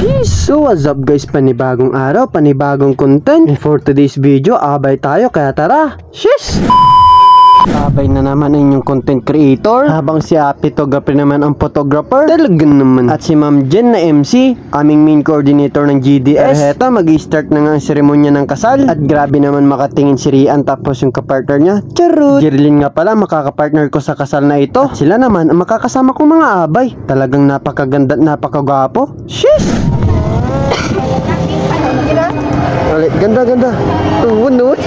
Sheesh! So what's up guys, panibagong araw, panibagong content. And for today's video, abay tayo, kaya tara! Sheesh! Abay na naman ang inyong content creator, habang si photographer naman ang photographer. Talagang naman. At si Ma'am Jen na MC, aming main coordinator ng GDS. Heto, mag-i-start na nga ang seremonya ng kasal. At grabe naman makatingin si Rian tapos yung kapartner niya. Charot! Jerlyn nga pala, makakapartner ko sa kasal na ito. At sila naman ang makakasama kong mga abay. Talagang napakaganda at napakagwapo. Sheesh! Ganda. Tunod.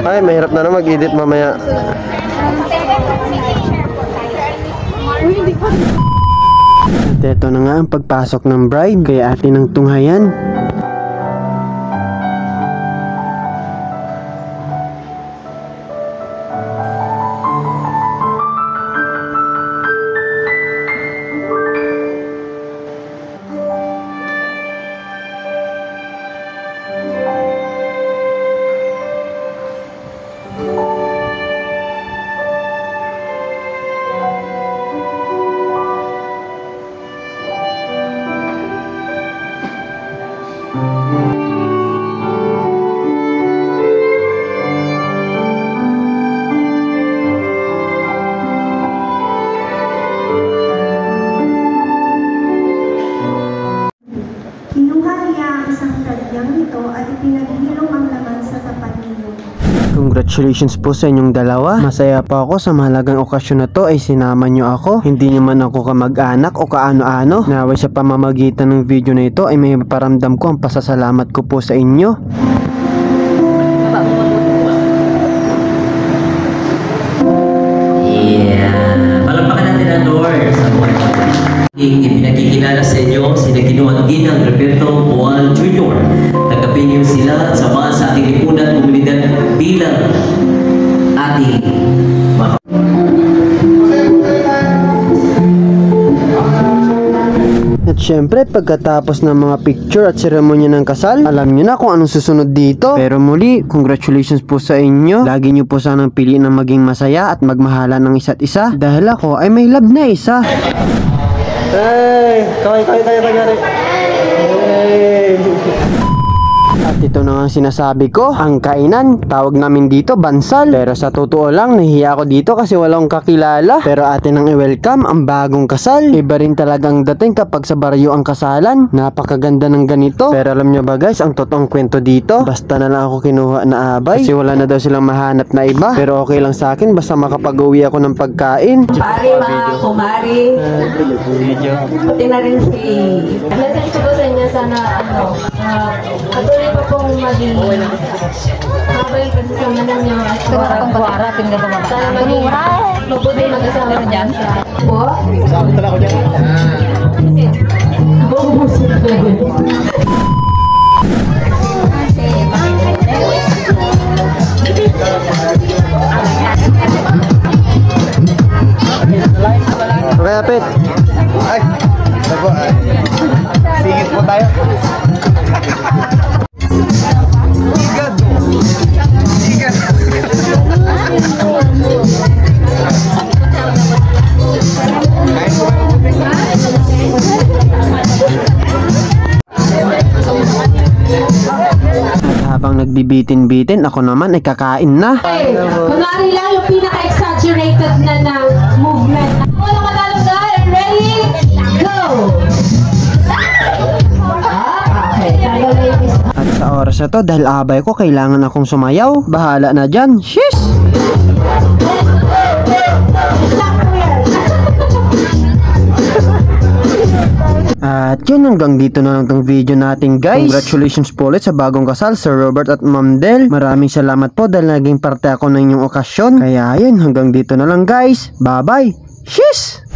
Ay, mahirap na mag-edit mamaya. At ito na nga ang pagpasok ng bride kay ate ng tunghayan. Congratulations po sa inyong dalawa. Masaya pa ako sa mahalagang okasyon na to ay sinama nyo ako. Hindi nyo man ako kamag-anak o kaano-ano. Naway sa pamamagitan ng video na ito ay may paramdam ko ang pasasalamat ko po sa inyo. Palakpakan natin ang Lord sa buhay ko. Ipinakikilala sa inyo sina Ginoong Ginang Roberto Boal Jr. Tagapin niyo sila at samahan sa ating lipunan komunidad bilang ating mga. At syempre, pagkatapos ng mga picture at seremonya ng kasal, alam nyo na kung anong susunod dito. Pero muli, congratulations po sa inyo. Lagi nyo po sanang piliin na maging masaya at magmahalan ng isa't isa. Dahil ako ay may love na isa. Hey! Kaway tayo pagari. Hey! At ito na nga sinasabi ko, ang kainan, tawag namin dito bansal. Pero sa totoo lang, nahiya ako dito kasi walang kakilala. Pero atin ang i-welcome ang bagong kasal. Iba rin talagang dating kapag sa baryo ang kasalan. Napakaganda ng ganito. Pero alam nyo ba guys, ang totoong kwento dito, basta na lang ako kinuha na abay kasi wala na daw silang mahanap na iba. Pero okay lang sa akin, basta makapag-uwi ako ng pagkain. Pari mga kumari. Pati na rin si... Message ko po sa inyo, sana patuloy pa pong maging mabalik pagsasama ninyo at Kuwara, tingnan mo mga. sana maging mabuti mag-asama dyan. Po? Kasama talaga ako dyan. Bubusin ko yun. Okay, Apit. Ay, ako, singit po tayo. At habang nagbibitin-bitin, ako naman ay kakain na. Kunwari lang yung pinaka-exaggerated na movement. Walang matalong na. Ready? Go! At sa oras na to, dahil abay ko, kailangan akong sumayaw. Bahala na dyan. Shish! At yun, hanggang dito na lang tong video natin guys. Congratulations po ulit sa bagong kasal, Sir Robert at Ma'am Del. Maraming salamat po dahil naging parte ako ng inyong okasyon. Kaya yun, hanggang dito na lang guys. Bye bye. Shish!